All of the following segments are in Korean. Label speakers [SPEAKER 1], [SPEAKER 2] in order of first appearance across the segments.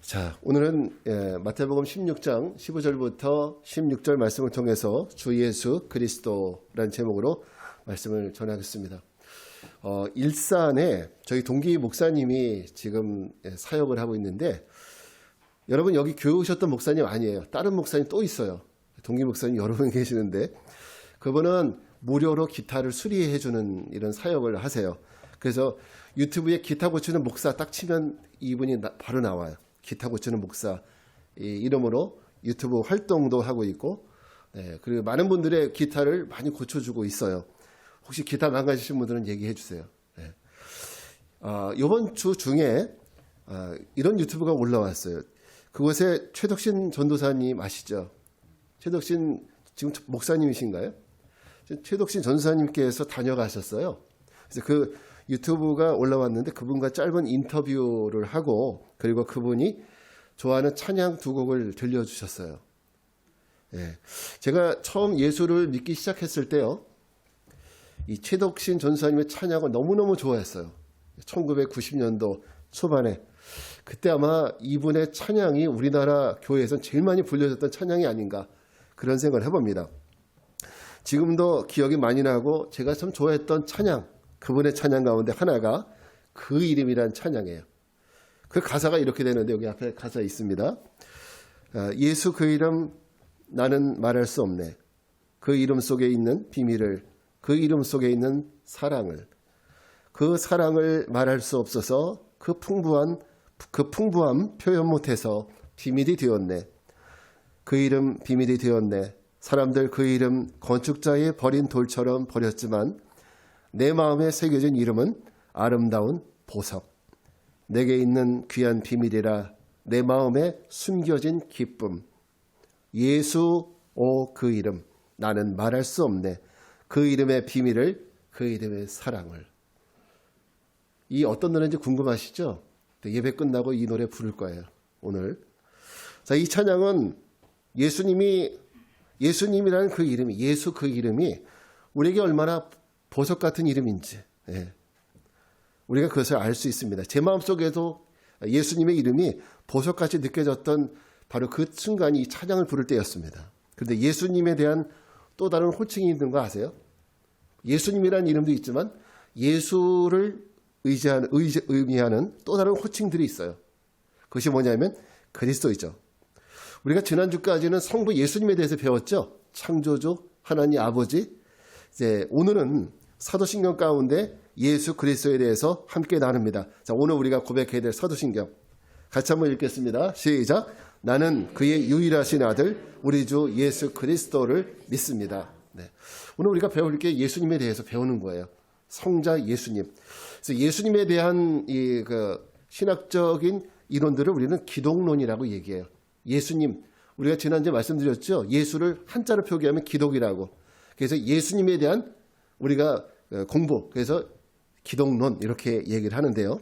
[SPEAKER 1] 자, 오늘은 마태복음 16장 15절부터 16절 말씀을 통해서 주 예수 그리스도라는 제목으로 말씀을 전하겠습니다. 일산에 저희 동기 목사님이 지금 사역을 하고 있는데, 여러분 여기 교회 오셨던 목사님 아니에요. 다른 목사님 또 있어요. 동기 목사님 여러 분 계시는데, 그분은 무료로 기타를 수리해 주는 이런 사역을 하세요. 그래서 유튜브에 기타 고치는 목사 딱 치면 이분이 바로 나와요. 기타 고치는 목사 이름으로 유튜브 활동도 하고 있고, 그리고 많은 분들의 기타를 많이 고쳐주고 있어요. 혹시 기타 망가지신 분들은 얘기해 주세요. 이번 주 중에 이런 유튜브가 올라왔어요. 그곳에 최덕신 전도사님 아시죠? 최덕신 지금 목사님이신가요? 최덕신 전도사님께서 다녀가셨어요. 그래서 그 유튜브가 올라왔는데 그분과 짧은 인터뷰를 하고, 그리고 그분이 좋아하는 찬양 두 곡을 들려주셨어요. 제가 처음 예수를 믿기 시작했을 때요, 이 최덕신 전사님의 찬양을 너무너무 좋아했어요. 1990년도 초반에. 그때 아마 이분의 찬양이 우리나라 교회에선 제일 많이 불려졌던 찬양이 아닌가, 그런 생각을 해봅니다. 지금도 기억이 많이 나고 제가 참 좋아했던 찬양, 그분의 찬양 가운데 하나가 그 이름이란 찬양이에요. 그 가사가 이렇게 되는데, 여기 앞에 가사 있습니다. 예수 그 이름 나는 말할 수 없네. 그 이름 속에 있는 비밀을, 그 이름 속에 있는 사랑을, 그 사랑을 말할 수 없어서 그 풍부함 표현 못해서 비밀이 되었네. 그 이름 비밀이 되었네. 사람들 그 이름 건축자의 버린 돌처럼 버렸지만 내 마음에 새겨진 이름은 아름다운 보석. 내게 있는 귀한 비밀이라 내 마음에 숨겨진 기쁨. 예수 그 이름 나는 말할 수 없네. 그 이름의 비밀을, 그 이름의 사랑을. 이 어떤 노래인지 궁금하시죠? 예배 끝나고 이 노래 부를 거예요, 오늘. 자, 이 찬양은 예수님이라는 그 이름이, 예수 그 이름이 우리에게 얼마나 보석 같은 이름인지, 우리가 그것을 알 수 있습니다. 제 마음속에도 예수님의 이름이 보석같이 느껴졌던 바로 그 순간이 이 찬양을 부를 때였습니다. 그런데 예수님에 대한 또 다른 호칭이 있는 거 아세요? 예수님이라는 이름도 있지만 예수를 의미하는 또 다른 호칭들이 있어요. 그것이 뭐냐면 그리스도이죠. 우리가 지난주까지는 성부 예수님에 대해서 배웠죠. 창조주 하나님 아버지. 이제 오늘은 사도신경 가운데 예수 그리스도에 대해서 함께 나눕니다. 자, 오늘 우리가 고백해야 될 사도신경 같이 한번 읽겠습니다. 시작. 나는 그의 유일하신 아들 우리 주 예수 그리스도를 믿습니다. 오늘 우리가 배울 게 예수님에 대해서 배우는 거예요. 성자 예수님. 그래서 예수님에 대한 신학적인 이론들을 우리는 기독론이라고 얘기해요. 예수님, 우리가 지난주에 말씀드렸죠. 예수를 한자로 표기하면 기독이라고. 그래서 예수님에 대한 우리가 공부, 그래서 기독론 이렇게 얘기를 하는데요.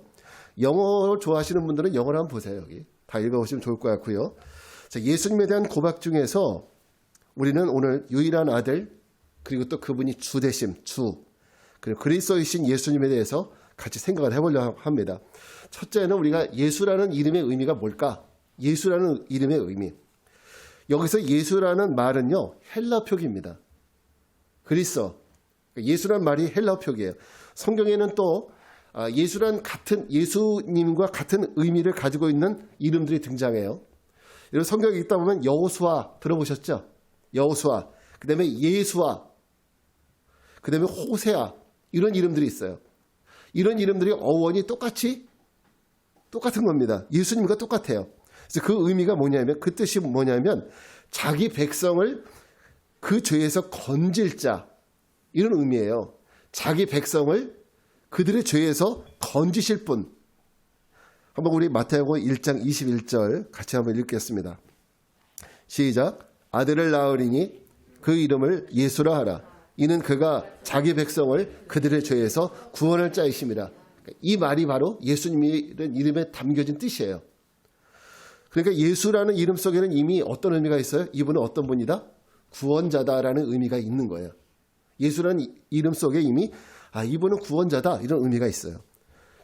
[SPEAKER 1] 영어를 좋아하시는 분들은 영어를 한번 보세요. 여기 다 읽어보시면 좋을 것 같고요. 자, 예수님에 대한 고백 중에서 우리는 오늘 유일한 아들, 그리고 또 그분이 주 되심, 그리고 그리스도이신 예수님에 대해서 같이 생각을 해보려고 합니다. 첫째는 우리가 예수라는 이름의 의미가 뭘까? 예수라는 이름의 의미. 여기서 예수라는 말은요, 헬라 표기입니다. 그리스도. 예수란 말이 헬라 표기예요. 성경에는 또 예수님과 같은 의미를 가지고 있는 이름들이 등장해요. 여러분 성경 읽다 보면 여호수아 들어보셨죠? 여호수아, 그 다음에 예수아, 그 다음에 호세아, 이런 이름들이 있어요. 이런 이름들이 어원이 똑같은 겁니다. 예수님과 똑같아요. 그래서 그 의미가 뭐냐면, 그 뜻이 뭐냐면 자기 백성을 그 죄에서 건질 자, 이런 의미예요. 자기 백성을 그들의 죄에서 건지실 분. 한번 우리 마태복음 1장 21절 같이 한번 읽겠습니다. 시작. 아들을 낳으리니 그 이름을 예수라 하라. 이는 그가 자기 백성을 그들의 죄에서 구원할 자이심이라. 이 말이 바로 예수님이라는 이름에 담겨진 뜻이에요. 그러니까 예수라는 이름 속에는 이미 어떤 의미가 있어요? 이분은 어떤 분이다? 구원자다라는 의미가 있는 거예요. 예수라는 이름 속에 이미 이분은 구원자다, 이런 의미가 있어요.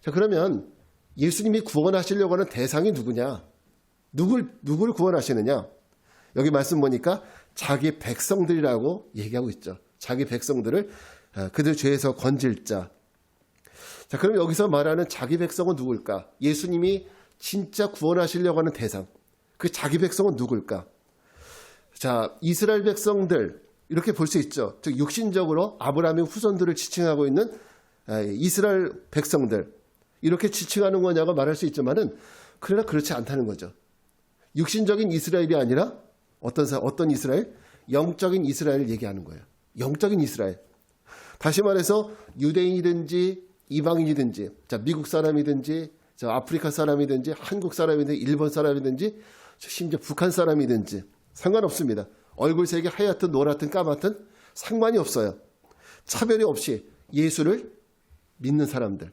[SPEAKER 1] 자, 그러면 예수님이 구원하시려고 하는 대상이 누구냐? 누굴 구원하시느냐? 여기 말씀 보니까 자기 백성들이라고 얘기하고 있죠. 자기 백성들을 그들 죄에서 건질 자. 자, 그럼 여기서 말하는 자기 백성은 누굴까? 예수님이 진짜 구원하시려고 하는 대상. 그 자기 백성은 누굴까? 자, 이스라엘 백성들 이렇게 볼 수 있죠. 즉 육신적으로 아브라함의 후손들을 지칭하고 있는 이스라엘 백성들 이렇게 지칭하는 거냐고 말할 수 있지만은 그러나 그렇지 않다는 거죠. 육신적인 이스라엘이 아니라 어떤 이스라엘? 영적인 이스라엘을 얘기하는 거예요. 영적인 이스라엘. 다시 말해서 유대인이든지 이방인이든지, 자 미국 사람이든지, 자 아프리카 사람이든지, 한국 사람이든지, 일본 사람이든지, 심지어 북한 사람이든지 상관없습니다. 얼굴색이 하얗든 노랗든 까맣든 상관이 없어요. 차별이 없이 예수를 믿는 사람들.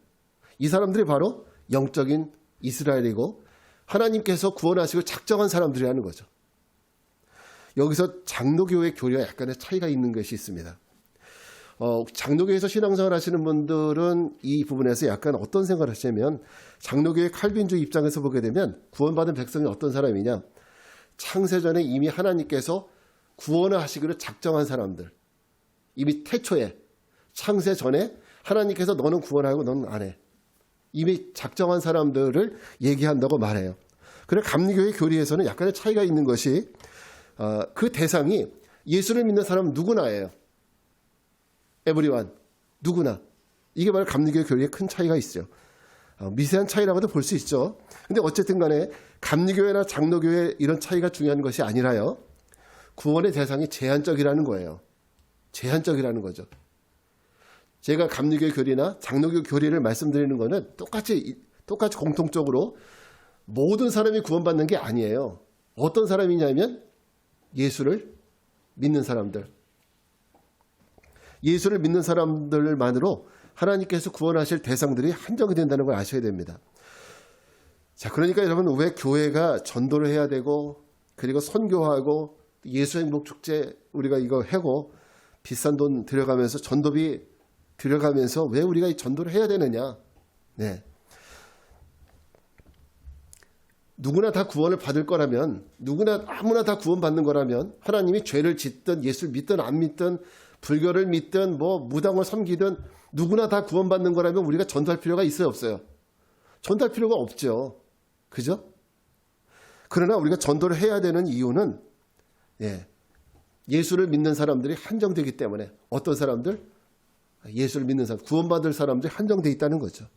[SPEAKER 1] 이 사람들이 바로 영적인 이스라엘이고 하나님께서 구원하시고 작정한 사람들이라는 거죠. 여기서 장로교회 교리와 약간의 차이가 있는 것이 있습니다. 장로교에서 신앙생활 하시는 분들은 이 부분에서 약간 어떤 생각을 하시냐면 장로교의 칼빈주의 입장에서 보게 되면 구원받은 백성이 어떤 사람이냐, 창세전에 이미 하나님께서 구원을 하시기를 작정한 사람들, 이미 태초에 창세전에 하나님께서 너는 구원하고 너는 안 해, 이미 작정한 사람들을 얘기한다고 말해요. 그래서 감리교의 교리에서는 약간의 차이가 있는 것이 그 대상이 예수를 믿는 사람은 누구나예요. 에브리원, 누구나. 이게 바로 감리교의 교리에 큰 차이가 있어요. 미세한 차이라고도 볼 수 있죠. 근데 어쨌든 간에 감리교회나 장로교회 이런 차이가 중요한 것이 아니라요. 구원의 대상이 제한적이라는 거예요. 제한적이라는 거죠. 제가 감리교 교리나 장로교 교리를 말씀드리는 거는 똑같이 공통적으로 모든 사람이 구원받는 게 아니에요. 어떤 사람이냐면 예수를 믿는 사람들. 예수를 믿는 사람들만으로 하나님께서 구원하실 대상들이 한정이 된다는 걸 아셔야 됩니다. 자, 그러니까 여러분 왜 교회가 전도를 해야 되고 그리고 선교하고 예수행복축제 우리가 이거 하고 비싼 돈 들여가면서 전도비 들여가면서 왜 우리가 이 전도를 해야 되느냐. 네. 누구나 다 구원을 받을 거라면, 아무나 다 구원받는 거라면 하나님이 죄를 짓든 예수를 믿든 안 믿든 불교를 믿든 무당을 섬기든 누구나 다 구원받는 거라면 우리가 전도할 필요가 있어요, 없어요? 전도할 필요가 없죠. 그죠? 그러나 우리가 전도를 해야 되는 이유는 예수를 믿는 사람들이 한정되기 때문에. 어떤 사람들? 예수를 믿는 사람, 구원받을 사람들이 한정되어 있다는 거죠.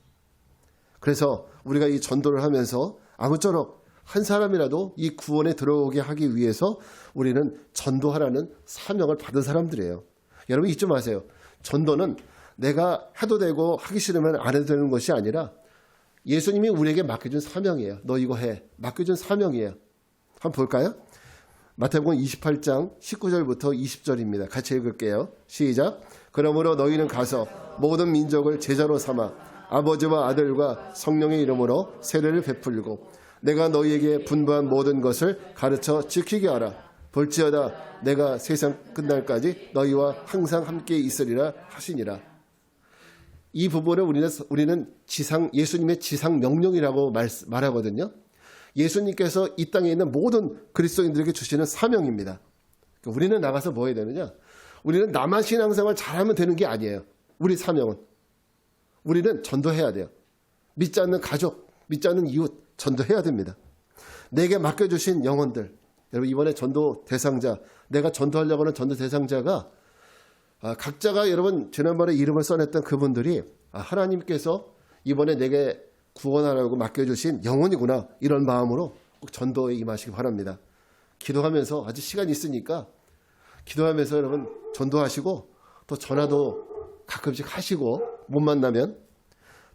[SPEAKER 1] 그래서 우리가 이 전도를 하면서 아무쪼록 한 사람이라도 이 구원에 들어오게 하기 위해서 우리는 전도하라는 사명을 받은 사람들이에요. 여러분 잊지 마세요. 전도는 내가 해도 되고 하기 싫으면 안 해도 되는 것이 아니라 예수님이 우리에게 맡겨준 사명이에요. 너 이거 해. 맡겨준 사명이에요. 한번 볼까요? 마태복음 28장 19절부터 20절입니다. 같이 읽을게요. 시작. 그러므로 너희는 가서 모든 민족을 제자로 삼아 아버지와 아들과 성령의 이름으로 세례를 베풀고 내가 너희에게 분부한 모든 것을 가르쳐 지키게 하라. 볼지어다 내가 세상 끝날까지 너희와 항상 함께 있으리라 하시니라. 이 부분을 우리는 예수님의 지상 명령이라고 말하거든요. 예수님께서 이 땅에 있는 모든 그리스도인들에게 주시는 사명입니다. 우리는 나가서 뭐 해야 되느냐? 우리는 나만 신앙생활 잘하면 되는 게 아니에요. 우리 사명은. 우리는 전도해야 돼요. 믿지 않는 가족, 믿지 않는 이웃 전도해야 됩니다. 내게 맡겨주신 영혼들. 여러분 이번에 전도 대상자, 내가 전도하려고 하는 전도 대상자가 각자가 여러분 지난번에 이름을 써냈던 그분들이 하나님께서 이번에 내게 구원하라고 맡겨주신 영혼이구나. 이런 마음으로 꼭 전도에 임하시기 바랍니다. 기도하면서 아직 시간이 있으니까 기도하면서 여러분 전도하시고 또 전화도 가끔씩 하시고 못 만나면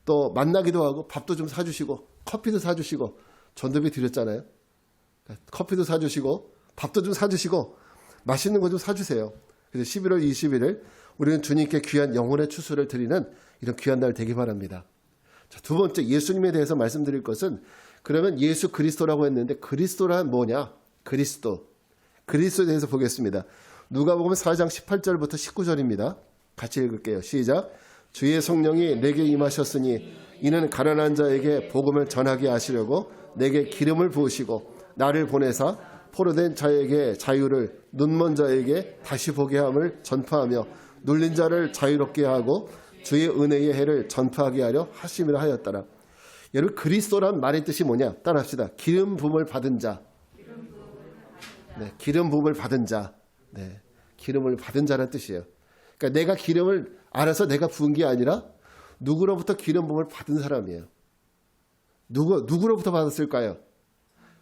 [SPEAKER 1] 또 만나기도 하고 밥도 좀 사주시고 커피도 사주시고 전도비 드렸잖아요. 커피도 사주시고 밥도 좀 사주시고 맛있는 거 좀 사주세요. 그래서 11월 21일 우리는 주님께 귀한 영혼의 추수를 드리는 이런 귀한 날 되기 바랍니다. 자, 두 번째 예수님에 대해서 말씀드릴 것은 그러면 예수 그리스도라고 했는데 그리스도란 뭐냐? 그리스도에 대해서 보겠습니다. 누가복음 4장 18절부터 19절입니다. 같이 읽을게요. 시작. 주의 성령이 내게 임하셨으니 이는 가난한 자에게 복음을 전하게 하시려고 내게 기름을 부으시고 나를 보내사 포로된 자에게 자유를, 눈먼 자에게 다시 보게 함을 전파하며 눌린 자를 자유롭게 하고 주의 은혜의 해를 전파하게 하려 하심이라 하였더라. 여러분, 그리스도란 말의 뜻이 뭐냐? 따라합시다. 기름 부음을 받은 자. 네, 기름 부음을 받은 자. 네, 기름을 받은 자라는 뜻이에요. 그러니까 내가 기름을 알아서 내가 부은 게 아니라 누구로부터 기름 부음을 받은 사람이에요. 누구로부터 받았을까요?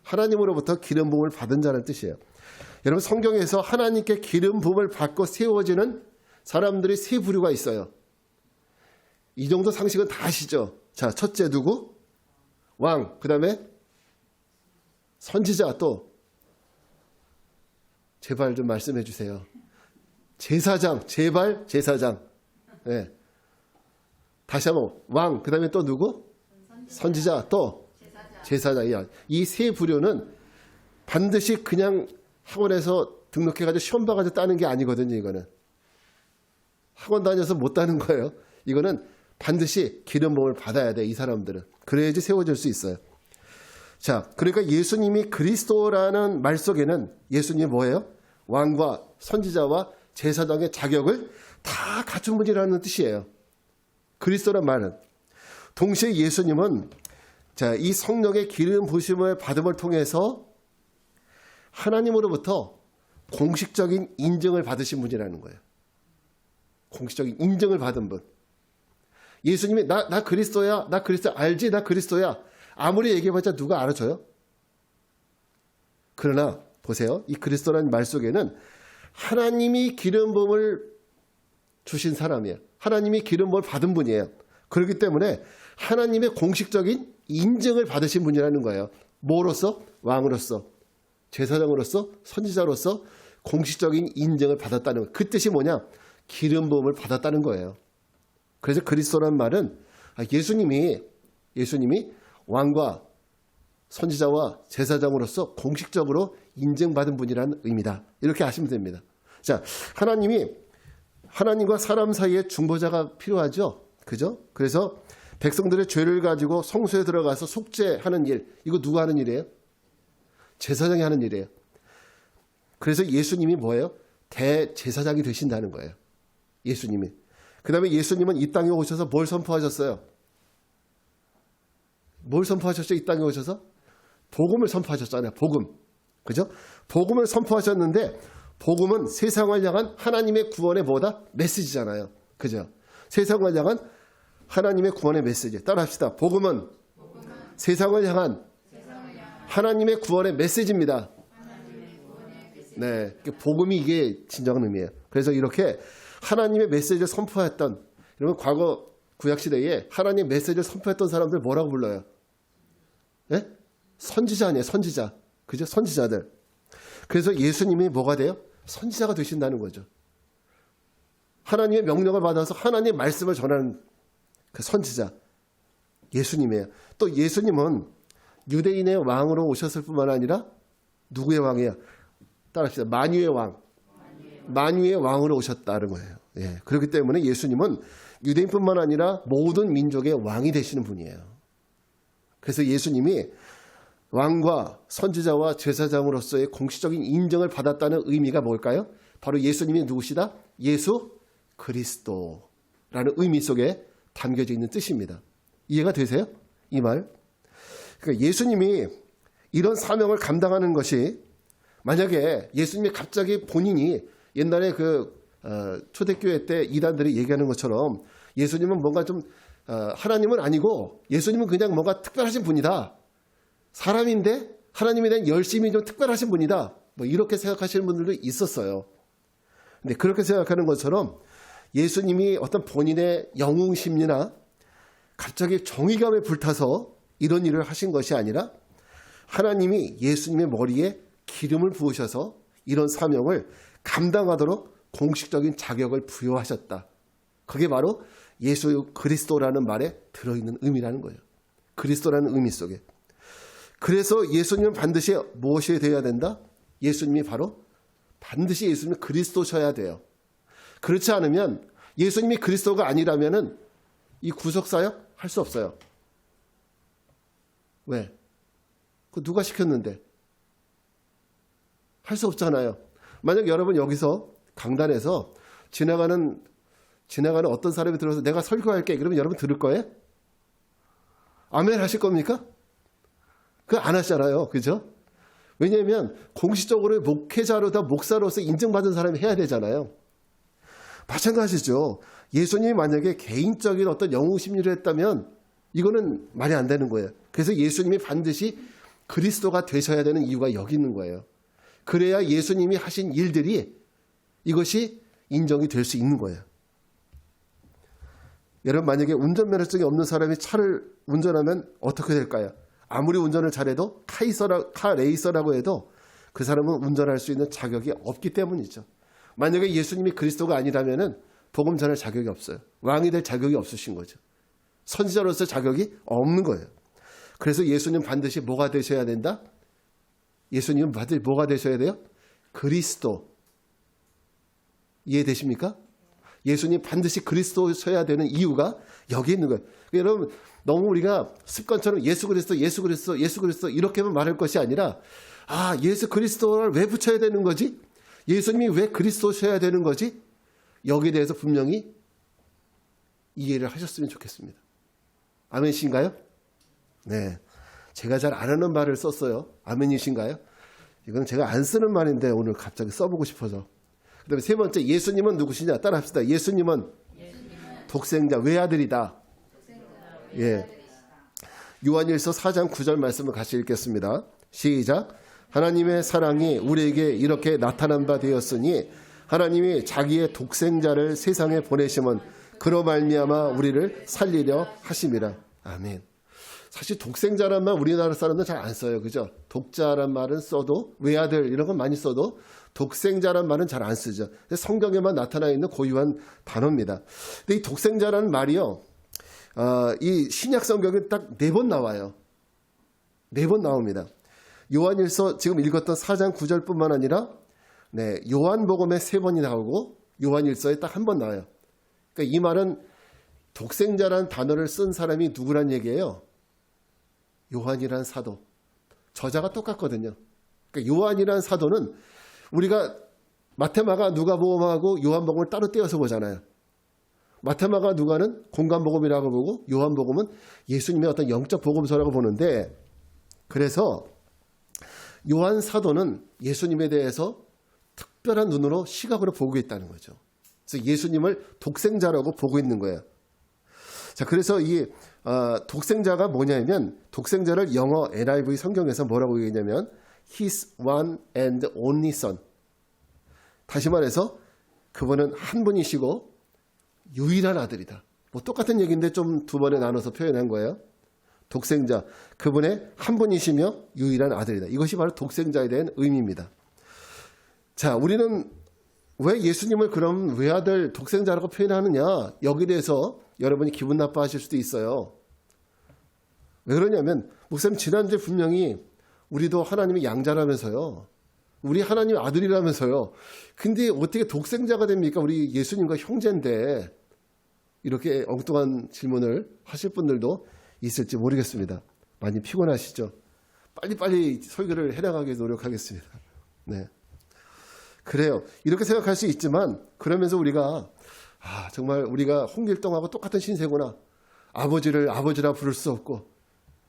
[SPEAKER 1] 하나님으로부터 기름 부음을 받은 자라는 뜻이에요. 여러분, 성경에서 하나님께 기름 부음을 받고 세워지는 사람들이 세 부류가 있어요. 이 정도 상식은 다 아시죠? 자, 첫째 누구? 왕. 그 다음에 선지자. 또 제발 좀 말씀해 주세요. 제사장. 제발 제사장. 네. 다시 한번 왕. 그 다음에 또 누구? 선지자. 또 제사장. 이 세 부류는 반드시 그냥 학원에서 등록해가지고 시험 봐가지고 따는 게 아니거든요. 이거는 학원 다녀서 못 따는 거예요. 이거는 반드시 기름 부음을 받아야 돼. 이 사람들은. 그래야지 세워질 수 있어요. 자, 그러니까 예수님이 그리스도라는 말 속에는 예수님이 뭐예요? 왕과 선지자와 제사장의 자격을 다 갖춘 분이라는 뜻이에요. 그리스도란 말은. 동시에 예수님은 자, 이 성령의 기름 부으심을 받음을 통해서 하나님으로부터 공식적인 인정을 받으신 분이라는 거예요. 공식적인 인정을 받은 분. 예수님이 나 그리스도야. 나 그리스도 알지? 나 그리스도야. 아무리 얘기해봤자 누가 알아줘요? 그러나 보세요. 이 그리스도라는 말 속에는 하나님이 기름 부음을 주신 사람이에요. 하나님이 기름 부음을 받은 분이에요. 그렇기 때문에 하나님의 공식적인 인정을 받으신 분이라는 거예요. 뭐로서? 왕으로서, 제사장으로서, 선지자로서 공식적인 인정을 받았다는 거예요. 그 뜻이 뭐냐? 기름 부음을 받았다는 거예요. 그래서 그리스도라는 말은 예수님이 왕과 선지자와 제사장으로서 공식적으로 인정받은 분이라는 의미다. 이렇게 아시면 됩니다. 자, 하나님과 사람 사이에 중보자가 필요하죠. 그죠? 그래서 백성들의 죄를 가지고 성소에 들어가서 속죄하는 일, 이거 누가 하는 일이에요? 제사장이 하는 일이에요. 그래서 예수님이 뭐예요? 대제사장이 되신다는 거예요. 예수님이. 그 다음에 예수님은 이 땅에 오셔서 뭘 선포하셨어요? 뭘 선포하셨죠? 이 땅에 오셔서? 복음을 선포하셨잖아요. 복음. 그죠? 복음을 선포하셨는데 복음은 세상을 향한 하나님의 구원의 뭐다? 메시지잖아요. 그죠? 세상을 향한 하나님의 구원의 메시지. 따라합시다. 복음은 세상을 향한 하나님의 구원의 메시지입니다. 네, 복음이 이게 진정한 의미예요. 그래서 이렇게 하나님의 메시지를 선포했던, 여러분 과거 구약시대에 하나님의 메시지를 선포했던 사람들 뭐라고 불러요? 네? 선지자 아니에요. 선지자. 그죠? 선지자들. 그래서 예수님이 뭐가 돼요? 선지자가 되신다는 거죠. 하나님의 명령을 받아서 하나님의 말씀을 전하는 그 선지자. 예수님이에요. 또 예수님은 유대인의 왕으로 오셨을 뿐만 아니라 누구의 왕이에요? 따라합시다. 만유의 왕. 만유의 왕으로 오셨다는 거예요. 예, 그렇기 때문에 예수님은 유대인뿐만 아니라 모든 민족의 왕이 되시는 분이에요. 그래서 예수님이 왕과 선지자와 제사장으로서의 공식적인 인정을 받았다는 의미가 뭘까요? 바로 예수님이 누구시다? 예수 그리스도라는 의미 속에 담겨져 있는 뜻입니다. 이해가 되세요? 이 말. 그러니까 예수님이 이런 사명을 감당하는 것이, 만약에 예수님이 갑자기 본인이 옛날에 초대교회 때 이단들이 얘기하는 것처럼 예수님은 뭔가 좀 하나님은 아니고 예수님은 그냥 뭔가 특별하신 분이다. 사람인데 하나님에 대한 열심이 좀 특별하신 분이다. 뭐 이렇게 생각하시는 분들도 있었어요. 근데 그렇게 생각하는 것처럼 예수님이 어떤 본인의 영웅심리나 갑자기 정의감에 불타서 이런 일을 하신 것이 아니라 하나님이 예수님의 머리에 기름을 부으셔서 이런 사명을 감당하도록 공식적인 자격을 부여하셨다. 그게 바로 예수 그리스도라는 말에 들어있는 의미라는 거예요. 그리스도라는 의미 속에. 그래서 예수님은 반드시 무엇이 되어야 된다? 예수님이 바로 반드시 예수님은 그리스도셔야 돼요. 그렇지 않으면 예수님이 그리스도가 아니라면은 이 구속사역 할 수 없어요. 왜? 그 누가 시켰는데? 할 수 없잖아요. 만약 여러분 여기서 강단에서 지나가는 어떤 사람이 들어서 내가 설교할게. 그러면 여러분 들을 거예요? 아멘 하실 겁니까? 그거 안 하시잖아요. 그죠? 왜냐하면 공식적으로 목회자로다 목사로서 인정받은 사람이 해야 되잖아요. 마찬가지죠. 예수님이 만약에 개인적인 어떤 영웅 심리를 했다면 이거는 말이 안 되는 거예요. 그래서 예수님이 반드시 그리스도가 되셔야 되는 이유가 여기 있는 거예요. 그래야 예수님이 하신 일들이 이것이 인정이 될 수 있는 거예요. 여러분 만약에 운전면허증이 없는 사람이 차를 운전하면 어떻게 될까요? 아무리 운전을 잘해도 카 레이서라고 해도 그 사람은 운전할 수 있는 자격이 없기 때문이죠. 만약에 예수님이 그리스도가 아니라면 복음 전할 자격이 없어요. 왕이 될 자격이 없으신 거죠. 선지자로서 자격이 없는 거예요. 그래서 예수님 반드시 뭐가 되셔야 된다? 예수님은 반드시 뭐가 되셔야 돼요? 그리스도. 이해되십니까? 예수님 반드시 그리스도셔야 되는 이유가 여기 있는 거예요. 여러분 너무 우리가 습관처럼 예수 그리스도 이렇게만 말할 것이 아니라 예수 그리스도를 왜 붙여야 되는 거지? 예수님이 왜 그리스도셔야 되는 거지? 여기에 대해서 분명히 이해를 하셨으면 좋겠습니다. 아멘이신가요? 네, 제가 잘 안 하는 말을 썼어요. 아멘이신가요? 이건 제가 안 쓰는 말인데 오늘 갑자기 써보고 싶어서. 그 다음에 세 번째, 예수님은 누구시냐? 따라합시다. 예수님은 독생자 외아들이다. 예. 요한일서 4장 9절 말씀을 같이 읽겠습니다. 시작. 하나님의 사랑이 우리에게 이렇게 나타난 바 되었으니 하나님이 자기의 독생자를 세상에 보내심은 그로 말미암아 우리를 살리려 하심이라. 아멘. 사실 독생자란 말 우리나라 사람들은 잘 안 써요. 그죠? 독자란 말은 써도 외아들 이런 건 많이 써도 독생자란 말은 잘 안 쓰죠. 성경에만 나타나 있는 고유한 단어입니다. 근데 이 독생자라는 말이요. 이 신약 성경에 딱 4번 나와요. 4번 나옵니다. 요한일서 지금 읽었던 4장 9절뿐만 아니라 요한복음에 3번이 나오고 요한일서에 딱 1번 나와요. 그러니까 이 말은 독생자란 단어를 쓴 사람이 누구란 얘기예요? 요한이란 사도. 저자가 똑같거든요. 그러니까 요한이란 사도는 우리가 마태마가 누가복음하고 요한복음을 따로 떼어서 보잖아요. 마태마가 누가는 공간복음이라고 보고 요한복음은 예수님의 어떤 영적 복음서라고 보는데, 그래서 요한 사도는 예수님에 대해서 특별한 눈으로 시각으로 보고 있다는 거죠. 그래서 예수님을 독생자라고 보고 있는 거예요. 자, 그래서 이 독생자가 뭐냐면 독생자를 영어 NIV 성경에서 뭐라고 얘기했냐면 His one and only son. 다시 말해서 그분은 한 분이시고 유일한 아들이다. 뭐 똑같은 얘기인데 좀 두 번에 나눠서 표현한 거예요. 독생자, 그분의 한 분이시며 유일한 아들이다. 이것이 바로 독생자에 대한 의미입니다. 자, 우리는 왜 예수님을 그럼 외아들 독생자라고 표현하느냐? 여기에 대해서 여러분이 기분 나빠하실 수도 있어요. 왜 그러냐면 목사님 지난주에 분명히 우리도 하나님의 양자라면서요. 우리 하나님 아들이라면서요. 근데 어떻게 독생자가 됩니까? 우리 예수님과 형제인데. 이렇게 엉뚱한 질문을 하실 분들도 있을지 모르겠습니다. 많이 피곤하시죠? 빨리빨리 설교를 해나가기 노력하겠습니다. 네. 그래요. 이렇게 생각할 수 있지만 그러면서 우리가 정말 우리가 홍길동하고 똑같은 신세구나. 아버지를 아버지라 부를 수 없고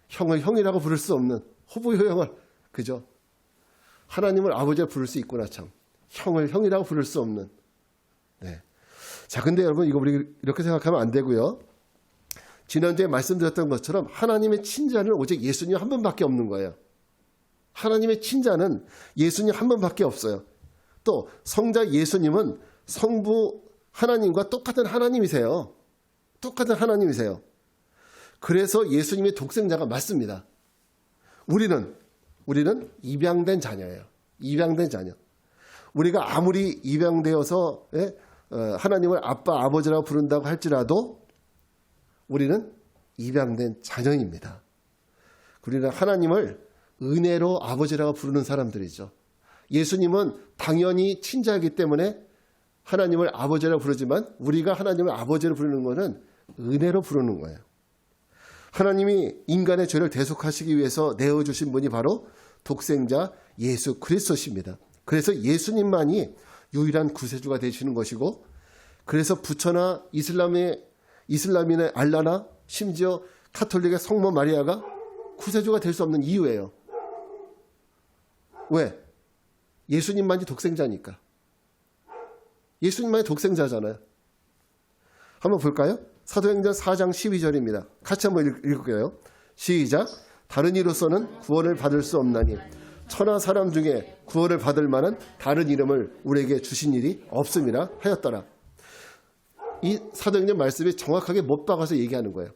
[SPEAKER 1] 형을 형이라고 부를 수 없는 호부효형을, 그죠? 하나님을 아버지라 부를 수 있구나 참. 형을 형이라고 부를 수 없는. 네. 자, 근데 여러분 이거 우리 이렇게 생각하면 안 되고요. 지난주에 말씀드렸던 것처럼 하나님의 친자는 오직 예수님 한 분밖에 없는 거예요. 하나님의 친자는 예수님 한 분밖에 없어요. 또 성자 예수님은 성부 하나님과 똑같은 하나님이세요. 똑같은 하나님이세요. 그래서 예수님의 독생자가 맞습니다. 우리는 입양된 자녀예요. 입양된 자녀. 우리가 아무리 입양되어서 하나님을 아빠, 아버지라고 부른다고 할지라도 우리는 입양된 자녀입니다. 우리는 하나님을 은혜로 아버지라고 부르는 사람들이죠. 예수님은 당연히 친자이기 때문에 하나님을 아버지라고 부르지만 우리가 하나님을 아버지로 부르는 것은 은혜로 부르는 거예요. 하나님이 인간의 죄를 대속하시기 위해서 내어주신 분이 바로 독생자 예수 그리스도십니다. 그래서 예수님만이 유일한 구세주가 되시는 것이고, 그래서 부처나 이슬람인의 알라나 심지어 카톨릭의 성모 마리아가 구세주가 될 수 없는 이유예요. 왜? 예수님만이 독생자니까. 예수님만이 독생자잖아요. 한번 볼까요? 사도행전 4장 12절입니다. 같이 한번 읽을게요. 시작. 다른 이로서는 구원을 받을 수 없나니 천하 사람 중에 구원을 받을 만한 다른 이름을 우리에게 주신 일이 없음이라 하였더라. 이 사도행전 말씀이 정확하게 못 박아서 얘기하는 거예요.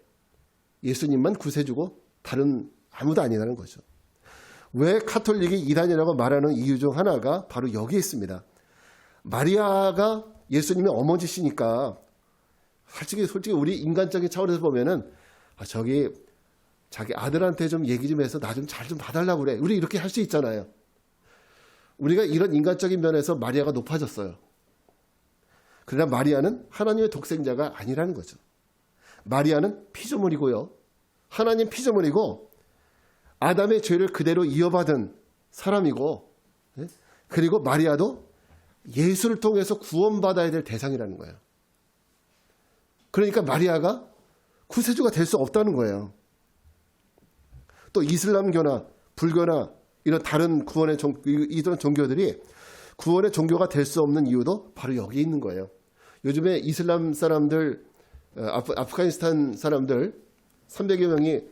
[SPEAKER 1] 예수님만 구세주고 다른 아무도 아니라는 거죠. 왜 카톨릭이 이단이라고 말하는 이유 중 하나가 바로 여기에 있습니다. 마리아가 예수님의 어머니시니까 솔직히 우리 인간적인 차원에서 보면은 저기 자기 아들한테 좀 얘기 좀 해서 나 좀 잘 좀 봐달라고 그래. 우리 이렇게 할 수 있잖아요. 우리가 이런 인간적인 면에서 마리아가 높아졌어요. 그러나 마리아는 하나님의 독생자가 아니라는 거죠. 마리아는 피조물이고요. 하나님 피조물이고 아담의 죄를 그대로 이어받은 사람이고, 그리고 마리아도 예수를 통해서 구원받아야 될 대상이라는 거예요. 그러니까 마리아가 구세주가 될 수 없다는 거예요. 또 이슬람교나 불교나 이런 다른 구원의 이런 종교들이 구원의 종교가 될 수 없는 이유도 바로 여기 있는 거예요. 요즘에 이슬람 사람들, 아프가니스탄 사람들 300여 명이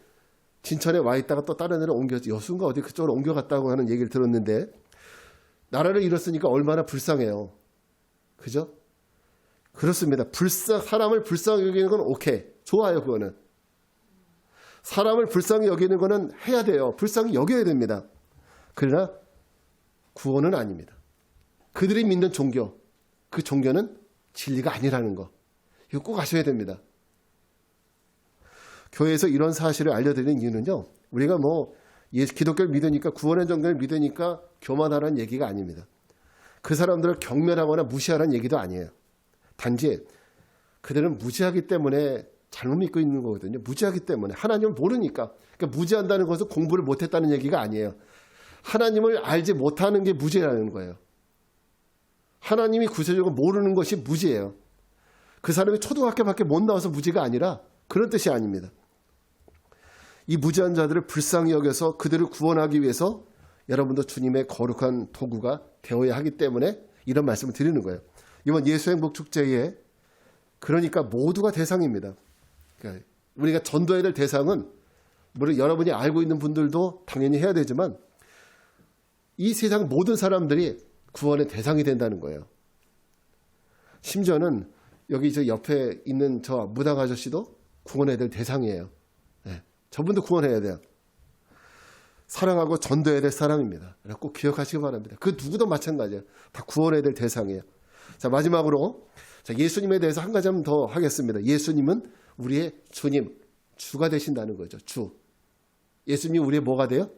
[SPEAKER 1] 진천에 와 있다가 또 다른 데로 여수인가 어디 그쪽으로 옮겨갔다고 하는 얘기를 들었는데, 나라를 잃었으니까 얼마나 불쌍해요. 그죠? 그렇습니다. 사람을 불쌍히 여기는 건 오케이. 좋아요, 그거는. 사람을 불쌍히 여기는 거는 해야 돼요. 불쌍히 여겨야 됩니다. 그러나 구원은 아닙니다. 그들이 믿는 종교, 그 종교는 진리가 아니라는 거. 이거 꼭 아셔야 됩니다. 교회에서 이런 사실을 알려드리는 이유는요, 우리가 기독교를 믿으니까, 구원의 종교를 믿으니까 교만하라는 얘기가 아닙니다. 그 사람들을 경멸하거나 무시하라는 얘기도 아니에요. 단지 그들은 무지하기 때문에 잘못 믿고 있는 거거든요. 무지하기 때문에. 하나님을 모르니까. 그러니까 무지한다는 것은 공부를 못했다는 얘기가 아니에요. 하나님을 알지 못하는 게 무지라는 거예요. 하나님이 구세주고 모르는 것이 무지예요. 그 사람이 초등학교밖에 못 나와서 무지가 아니라 그런 뜻이 아닙니다. 이 무지한 자들을 불쌍히 여겨서 그들을 구원하기 위해서 여러분도 주님의 거룩한 도구가 되어야 하기 때문에 이런 말씀을 드리는 거예요. 이번 예수행복축제에 그러니까 모두가 대상입니다. 그러니까 우리가 전도해야 될 대상은 물론 여러분이 알고 있는 분들도 당연히 해야 되지만 이 세상 모든 사람들이 구원의 대상이 된다는 거예요. 심지어는 여기 저 옆에 있는 저 무당 아저씨도 구원해야 될 대상이에요. 네, 저분도 구원해야 돼요. 사랑하고 전도해야 될 사람입니다. 꼭 기억하시기 바랍니다. 그 누구도 마찬가지예요. 다 구원해야 될 대상이에요. 자, 마지막으로 예수님에 대해서 한 가지 더 하겠습니다. 예수님은 우리의 주님, 주가 되신다는 거죠. 주. 예수님이 우리의 뭐가 돼요?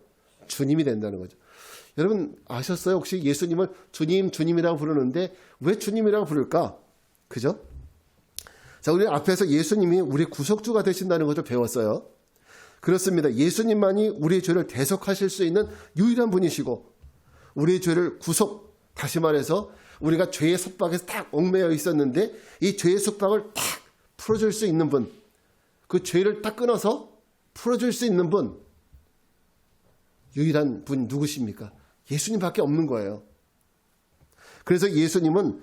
[SPEAKER 1] 주님이 된다는 거죠. 여러분 아셨어요? 혹시 예수님을 주님, 주님이라고 부르는데 왜 주님이라고 부를까? 그죠? 자, 우리 앞에서 예수님이 우리 구속주가 되신다는 것을 배웠어요. 그렇습니다. 예수님만이 우리의 죄를 대속하실 수 있는 유일한 분이시고 우리의 죄를 다시 말해서 우리가 죄의 속박에서 딱 얽매여 있었는데 이 죄의 속박을 딱 풀어줄 수 있는 분, 그 죄를 딱 끊어서 풀어줄 수 있는 분, 유일한 분 누구십니까? 예수님밖에 없는 거예요. 그래서 예수님은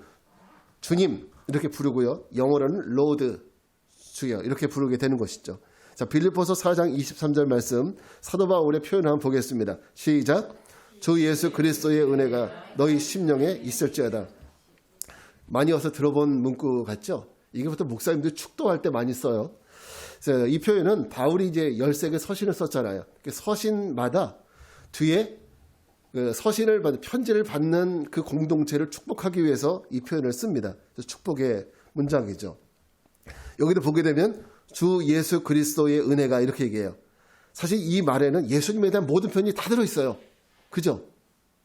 [SPEAKER 1] 주님 이렇게 부르고요. 영어로는 로드, 주여 이렇게 부르게 되는 것이죠. 자, 빌립보서 4장 23절 말씀 사도 바울의 표현 한번 보겠습니다. 시작. 주 예수 그리스도의 은혜가 너희 심령에 있을지어다. 많이 와서 들어본 문구 같죠? 이게부터 목사님들 축도할 때 많이 써요. 이 표현은 바울이 이제 13개 서신을 썼잖아요. 서신마다 뒤에 서신을 받는 편지를 받는 그 공동체를 축복하기 위해서 이 표현을 씁니다. 축복의 문장이죠. 여기도 보게 되면 주 예수 그리스도의 은혜가 이렇게 얘기해요. 사실 이 말에는 예수님에 대한 모든 표현이 다 들어있어요. 그죠?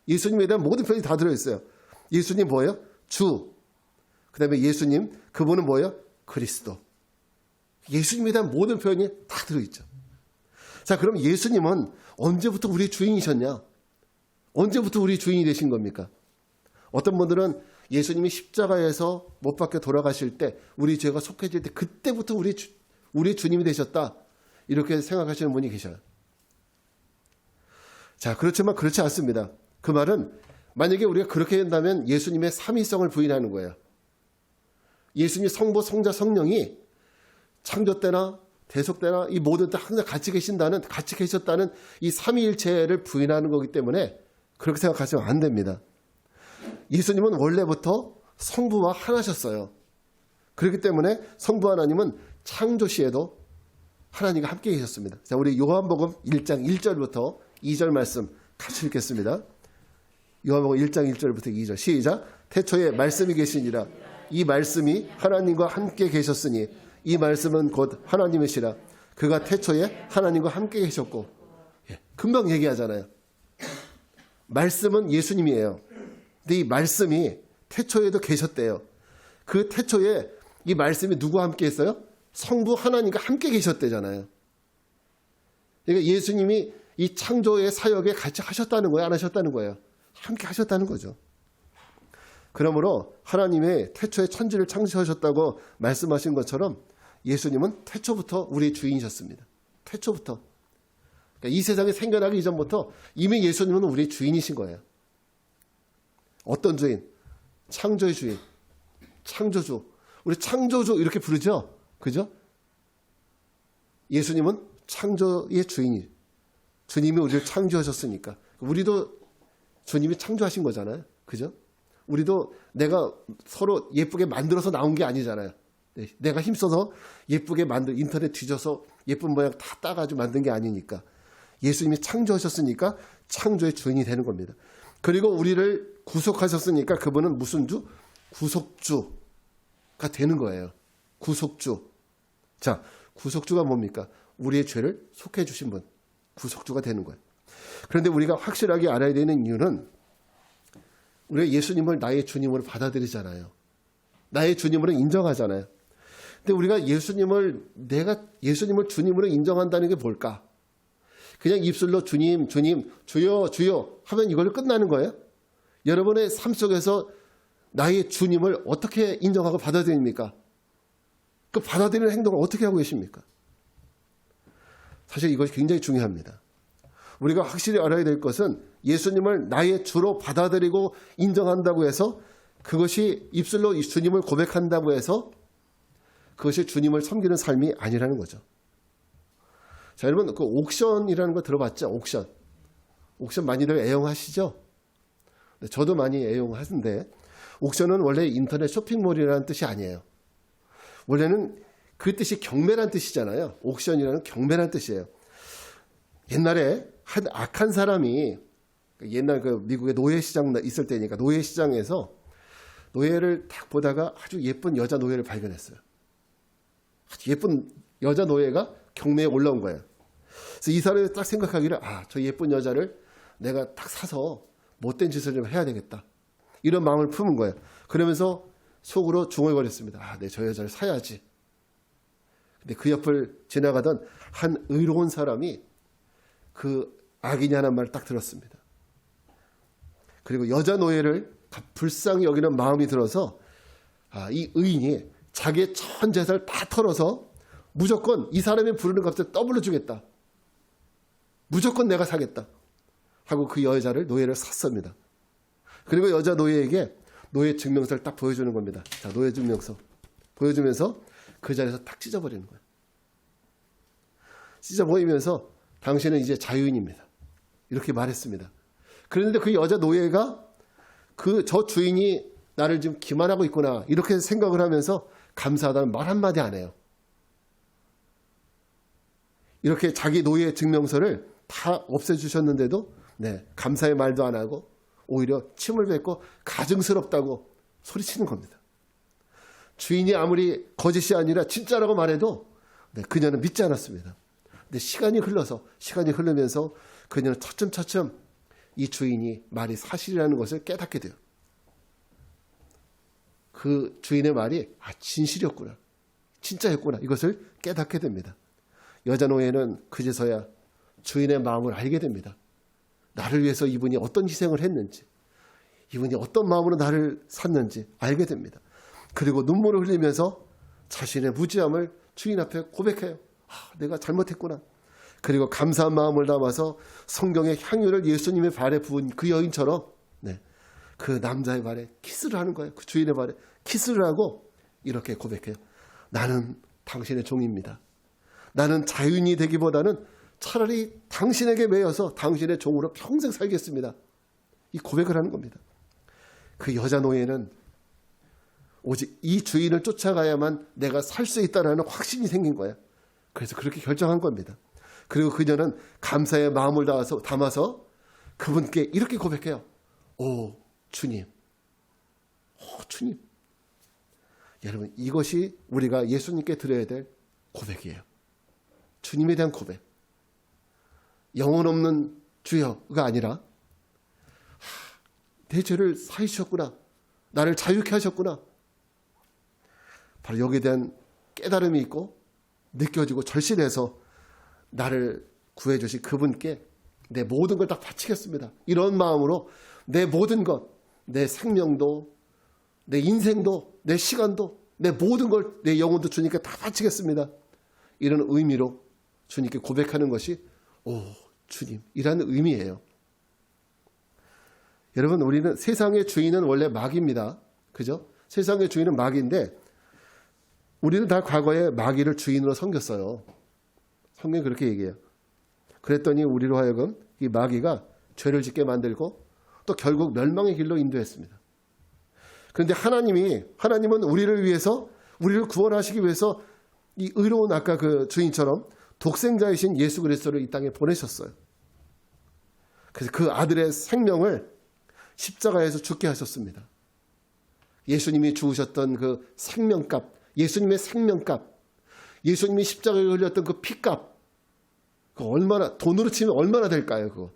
[SPEAKER 1] 예수님에 대한 모든 표현이 다 들어있어요. 예수님 뭐예요? 주. 그 다음에 예수님, 그분은 뭐예요? 그리스도. 예수님에 대한 모든 표현이 다 들어있죠. 자, 그럼 예수님은 언제부터 우리 주인이셨냐? 언제부터 우리 주인이 되신 겁니까? 어떤 분들은 예수님이 십자가에서 못 박혀 돌아가실 때 우리 죄가 속해질 때 그때부터 우리 주님이 되셨다. 이렇게 생각하시는 분이 계셔요. 자, 그렇지만 그렇지 않습니다. 그 말은 만약에 우리가 그렇게 된다면 예수님의 삼위성을 부인하는 거예요. 예수님 성부, 성자, 성령이 창조 때나 대속 때나 이 모든 때 항상 같이 계셨다는 이 삼위일체를 부인하는 거기 때문에 그렇게 생각하시면 안 됩니다. 예수님은 원래부터 성부와 하나셨어요. 그렇기 때문에 성부 하나님은 창조 시에도 하나님과 함께 계셨습니다. 자, 우리 요한복음 1장 1절부터 2절 말씀 같이 읽겠습니다. 요한복음 1장 1절부터 2절 시작. 태초에 말씀이 계시니라. 이 말씀이 하나님과 함께 계셨으니 이 말씀은 곧 하나님이시라. 그가 태초에 하나님과 함께 계셨고. 금방 얘기하잖아요. 말씀은 예수님이에요. 근데 이 말씀이 태초에도 계셨대요. 그 태초에 이 말씀이 누구와 함께 했어요? 성부 하나님과 함께 계셨대잖아요. 그러니까 예수님이 이 창조의 사역에 같이 하셨다는 거예요? 안 하셨다는 거예요? 함께 하셨다는 거죠. 그러므로 하나님의 태초에 천지를 창조하셨다고 말씀하신 것처럼 예수님은 태초부터 우리 주인이셨습니다. 태초부터. 그러니까 이 세상에 생겨나기 이전부터 이미 예수님은 우리 주인이신 거예요. 어떤 주인? 창조의 주인. 창조주. 우리 창조주 이렇게 부르죠? 그죠? 예수님은 창조의 주인이. 주님이 우리를 창조하셨으니까. 우리도 주님이 창조하신 거잖아요. 그죠? 우리도 내가 서로 예쁘게 만들어서 나온 게 아니잖아요. 내가 힘써서 예쁘게 인터넷 뒤져서 예쁜 모양 다 따가지고 만든 게 아니니까. 예수님이 창조하셨으니까 창조의 주인이 되는 겁니다. 그리고 우리를 구속하셨으니까 그분은 무슨 주? 구속주가 되는 거예요. 구속주. 자, 구속주가 뭡니까? 우리의 죄를 속해 주신 분. 구속주가 되는 거예요. 그런데 우리가 확실하게 알아야 되는 이유는 우리가 예수님을 나의 주님으로 받아들이잖아요. 나의 주님으로 인정하잖아요. 근데 우리가 내가 예수님을 주님으로 인정한다는 게 뭘까? 그냥 입술로 주님, 주님, 주여, 주여 하면 이걸로 끝나는 거예요? 여러분의 삶 속에서 나의 주님을 어떻게 인정하고 받아들입니까? 그 받아들이는 행동을 어떻게 하고 계십니까? 사실 이것이 굉장히 중요합니다. 우리가 확실히 알아야 될 것은 예수님을 나의 주로 받아들이고 인정한다고 해서 그것이 입술로 주님을 고백한다고 해서 그것이 주님을 섬기는 삶이 아니라는 거죠. 자, 여러분 그 옥션이라는 거 들어봤죠? 옥션. 옥션 많이들 애용하시죠? 저도 많이 애용하는데 옥션은 원래 인터넷 쇼핑몰이라는 뜻이 아니에요. 원래는 그 뜻이 경매란 뜻이잖아요. 옥션이라는 경매란 뜻이에요. 옛날에 한 악한 사람이 옛날 그 미국의 노예시장 있을 때니까 노예시장에서 노예를 딱 보다가 아주 예쁜 여자 노예를 발견했어요. 아주 예쁜 여자 노예가 경매에 올라온 거예요. 그래서 이 사람이 딱 생각하기를 저 예쁜 여자를 내가 딱 사서 못된 짓을 좀 해야 되겠다. 이런 마음을 품은 거예요. 그러면서 속으로 중얼거렸습니다. 내 저 여자를 사야지. 근데 그 옆을 지나가던 한 의로운 사람이 그 악인이 하는 말을 딱 들었습니다. 그리고 여자 노예를 불쌍히 여기는 마음이 들어서 이 의인이 자기의 전 재산을 다 털어서 무조건 이 사람이 부르는 값을 더블로 주겠다. 무조건 내가 사겠다. 하고 그 여자를 노예를 샀습니다. 그리고 여자 노예에게 노예 증명서를 딱 보여주는 겁니다. 자, 노예 증명서 보여주면서 그 자리에서 딱 찢어버리는 거예요. 찢어버리면서 당신은 이제 자유인입니다. 이렇게 말했습니다. 그런데 그 여자 노예가 저 주인이 나를 지금 기만하고 있구나 이렇게 생각을 하면서 감사하다는 말 한마디 안 해요. 이렇게 자기 노예 증명서를 다 없애주셨는데도 감사의 말도 안 하고 오히려 침을 뱉고 가증스럽다고 소리치는 겁니다. 주인이 아무리 거짓이 아니라 진짜라고 말해도 그녀는 믿지 않았습니다. 근데 시간이 흐르면서 그녀는 차츰차츰 이 주인이 말이 사실이라는 것을 깨닫게 돼요. 그 주인의 말이 진실이었구나. 진짜였구나. 이것을 깨닫게 됩니다. 여자 노예는 그제서야 주인의 마음을 알게 됩니다. 나를 위해서 이분이 어떤 희생을 했는지, 이분이 어떤 마음으로 나를 샀는지 알게 됩니다. 그리고 눈물을 흘리면서 자신의 무지함을 주인 앞에 고백해요. 내가 잘못했구나. 그리고 감사한 마음을 담아서 성경의 향유를 예수님의 발에 부은 그 여인처럼 그 남자의 발에 키스를 하는 거예요. 그 주인의 발에 키스를 하고 이렇게 고백해요. 나는 당신의 종입니다. 나는 자유인이 되기보다는 차라리 당신에게 매여서 당신의 종으로 평생 살겠습니다. 이 고백을 하는 겁니다. 그 여자 노예는 오직 이 주인을 쫓아가야만 내가 살 수 있다는 확신이 생긴 거야. 그래서 그렇게 결정한 겁니다. 그리고 그녀는 감사의 마음을 담아서 그분께 이렇게 고백해요. 오 주님, 오 주님. 여러분, 이것이 우리가 예수님께 드려야 될 고백이에요. 주님에 대한 고백. 영혼 없는 주여가 아니라 내 죄를 사해 주셨구나. 나를 자유케 하셨구나. 바로 여기에 대한 깨달음이 있고 느껴지고 절실해서 나를 구해주신 그분께 내 모든 걸 다 바치겠습니다. 이런 마음으로 내 모든 것, 내 생명도, 내 인생도, 내 시간도, 내 모든 걸, 내 영혼도 주님께 다 바치겠습니다. 이런 의미로 주님께 고백하는 것이 오 주님이라는 의미예요. 여러분, 우리는 세상의 주인은 원래 마귀입니다. 그죠? 세상의 주인은 마귀인데 우리는 다 과거에 마귀를 주인으로 섬겼어요. 성경이 그렇게 얘기해요. 그랬더니 우리로 하여금 이 마귀가 죄를 짓게 만들고 또 결국 멸망의 길로 인도했습니다. 그런데 하나님은 우리를 위해서, 우리를 구원하시기 위해서 이 의로운 아까 그 주인처럼 독생자이신 예수 그리스도를 이 땅에 보내셨어요. 그래서 그 아들의 생명을 십자가에서 죽게 하셨습니다. 예수님이 주우셨던 그 생명값, 예수님의 생명값, 예수님이 십자가에 흘렸던 그 피값, 그 얼마나, 돈으로 치면 얼마나 될까요, 그거?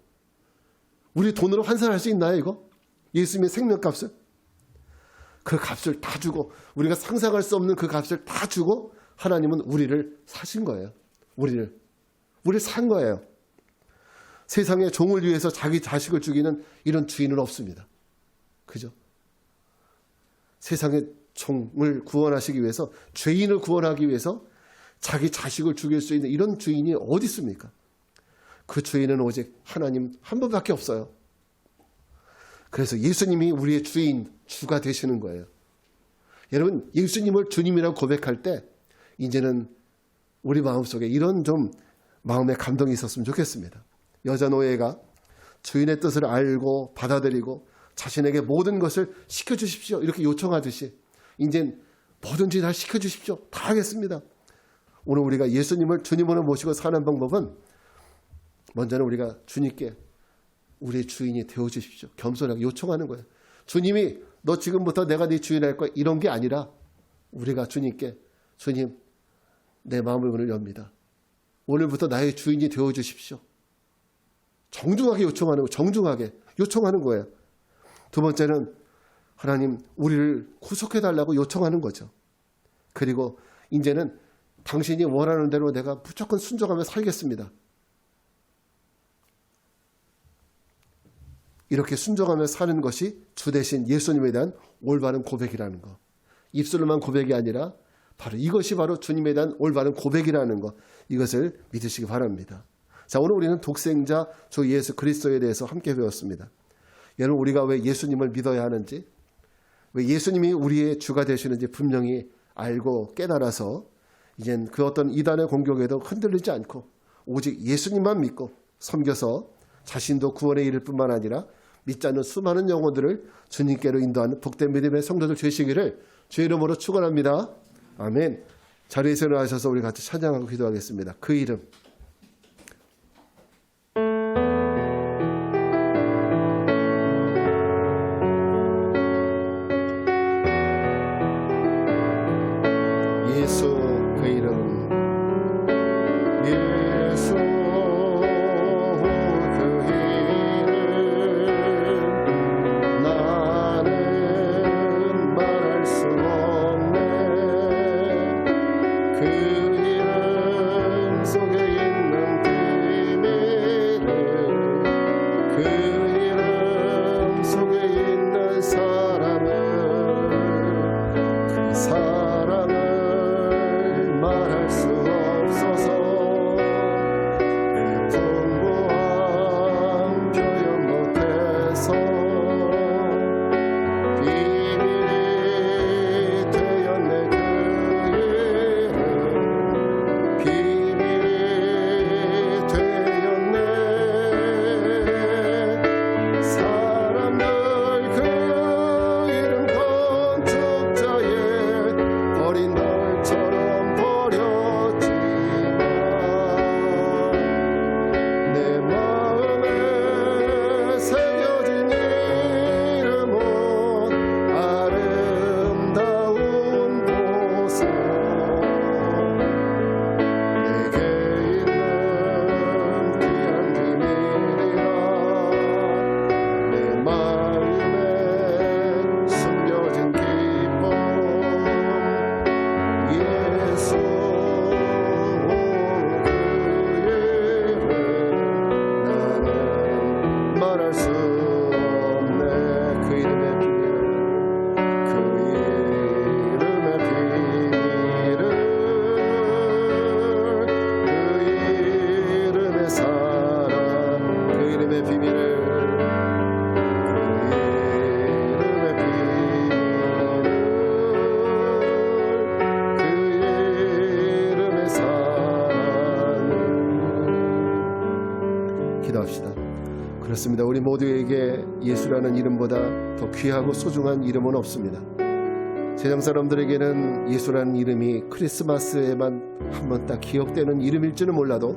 [SPEAKER 1] 우리 돈으로 환산할 수 있나요, 이거? 예수님의 생명값을? 그 값을 다 주고, 우리가 상상할 수 없는 그 값을 다 주고, 하나님은 우리를 사신 거예요. 우리를 산 거예요. 세상의 종을 위해서 자기 자식을 죽이는 이런 주인은 없습니다. 그죠? 세상의 종을 구원하시기 위해서, 죄인을 구원하기 위해서 자기 자식을 죽일 수 있는 이런 주인이 어디 있습니까? 그 주인은 오직 하나님 한 분밖에 없어요. 그래서 예수님이 우리의 주가 되시는 거예요. 여러분, 예수님을 주님이라고 고백할 때 이제는 우리 마음속에 이런 좀 마음의 감동이 있었으면 좋겠습니다. 여자 노예가 주인의 뜻을 알고 받아들이고 자신에게 모든 것을 시켜주십시오 이렇게 요청하듯이 이제 뭐든지 다 시켜주십시오. 다 하겠습니다. 오늘 우리가 예수님을 주님으로 모시고 사는 방법은 먼저는 우리가 주님께 우리의 주인이 되어주십시오. 겸손하게 요청하는 거예요. 주님이 너 지금부터 내가 네 주인 할 거야 이런 게 아니라 우리가 주님께 주님 내 마음을 오늘 엽니다. 오늘부터 나의 주인이 되어주십시오. 정중하게 요청하는 거예요. 정중하게 요청하는 거예요. 두 번째는 하나님 우리를 구속해달라고 요청하는 거죠. 그리고 이제는 당신이 원하는 대로 내가 무조건 순종하며 살겠습니다. 이렇게 순종하며 사는 것이 주 대신 예수님에 대한 올바른 고백이라는 거. 입술로만 고백이 아니라 바로 이것이 바로 주님에 대한 올바른 고백이라는 것. 이것을 믿으시기 바랍니다. 자, 오늘 우리는 독생자 주 예수 그리스도에 대해서 함께 배웠습니다. 여러분, 우리가 왜 예수님을 믿어야 하는지, 왜 예수님이 우리의 주가 되시는지 분명히 알고 깨달아서 이젠 그 어떤 이단의 공격에도 흔들리지 않고 오직 예수님만 믿고 섬겨서 자신도 구원에 이를 뿐만 아니라 믿지 않는 수많은 영혼들을 주님께로 인도하는 복된 믿음의 성도들 되시기를 주의 이름으로 축원합니다. 아멘. 자리에서 일어나셔서 우리 같이 찬양하고 기도하겠습니다. 그 이름. 예수 그 이름. 예수 그 이름. 나는 말할 수 없네. 그 이름 속에 말할 수 없네. 그 이름의 비밀을, 그 이름의 비밀을, 그 이름의 사랑, 그 이름의 비밀을, 기도합시다. 그렇습니다. 우리 모두에게 예수라는 이름보다 더 귀하고 소중한 이름은 없습니다. 세상 사람들에게는 예수라는 이름이 크리스마스에만 한번 딱 기억되는 이름일지는 몰라도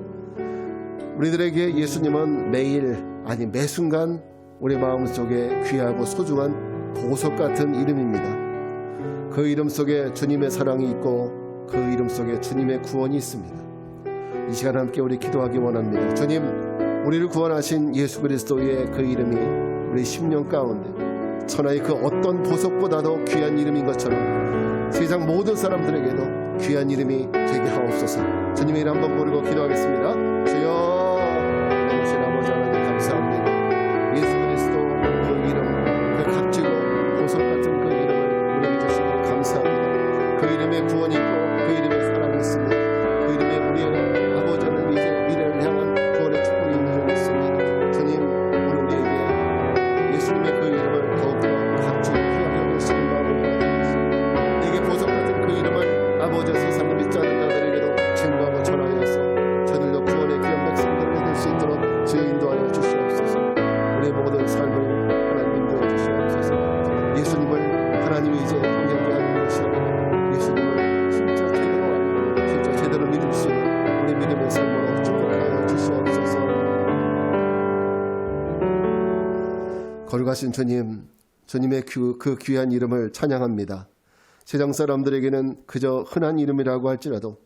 [SPEAKER 1] 우리들에게 예수님은 매일, 아니 매 순간 우리 마음속에 귀하고 소중한 보석 같은 이름입니다. 그 이름 속에 주님의 사랑이 있고 그 이름 속에 주님의 구원이 있습니다. 이 시간 함께 우리 기도하기 원합니다. 주님, 우리를 구원하신 예수 그리스도의 그 이름이 우리 심령 가운데 천하의 그 어떤 보석보다도 귀한 이름인 것처럼 세상 모든 사람들에게도 귀한 이름이 되게 하옵소서. 주님의 이름 한번 부르고 기도하겠습니다. 주여, 주신 아버지 하나님 감사합니다. 예수 그리스도 그 이름, 그 값지고 보석 같은 그 이름을 우리에게 주시니 감사합니다. 그 이름에 구원이 있고 그 이름에 사랑이 있습니다. 그 이름에 우리의 아버지는 이제 미래를 향한 구원의 축복이 있는 줄 믿습니다. 주님, 오늘 우리에게 예수님의 그 이름을 더욱더 값지고 귀하게 여기시는 마음을 받아주시옵소서. 내게 보석 같은 그 이름을 아버지 세상을 믿지 않는 자들에게도 증거하고 전하여서 저들도 구원의 귀한 백성들을 될 수 있도록 주의 인도하여 주시옵소서. 우리의 모든 삶을 하나님 인도해 주시옵소서. 예수님을 하나님이 이제 경외하게 하는 것이요, 예수님을 진짜 제대로 알고 진짜 제대로 믿을 수 있는 우리 믿음의 삶으로 축복하여 주시옵소서. 거룩하신 주님, 주님의 그 귀한 이름을 찬양합니다. 세상 사람들에게는 그저 흔한 이름이라고 할지라도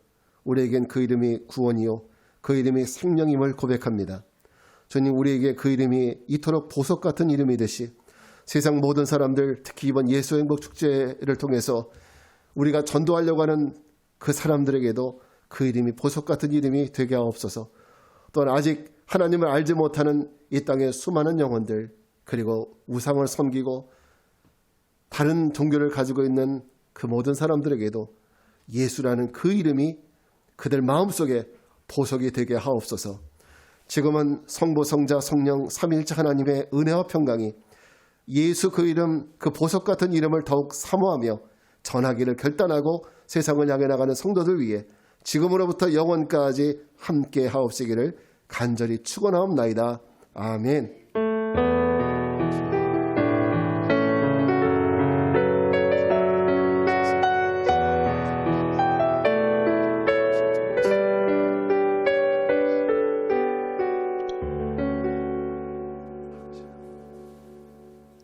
[SPEAKER 1] 우리에겐 그 이름이 구원이요 그 이름이 생명임을 고백합니다. 주님, 우리에게 그 이름이 이토록 보석 같은 이름이듯이 세상 모든 사람들, 특히 이번 예수 행복 축제를 통해서 우리가 전도하려고 하는 그 사람들에게도 그 이름이 보석 같은 이름이 되게 하옵소서. 또한 아직 하나님을 알지 못하는 이 땅의 수많은 영혼들, 그리고 우상을 섬기고 다른 종교를 가지고 있는 그 모든 사람들에게도 예수라는 그 이름이 그들 마음속에 보석이 되게 하옵소서. 지금은 성부, 성자, 성령 삼위일체 하나님의 은혜와 평강이 예수 그 이름, 그 보석 같은 이름을 더욱 사모하며 전하기를 결단하고 세상을 향해 나가는 성도들 위해 지금으로부터 영원까지 함께 하옵시기를 간절히 축원하옵나이다. 아멘.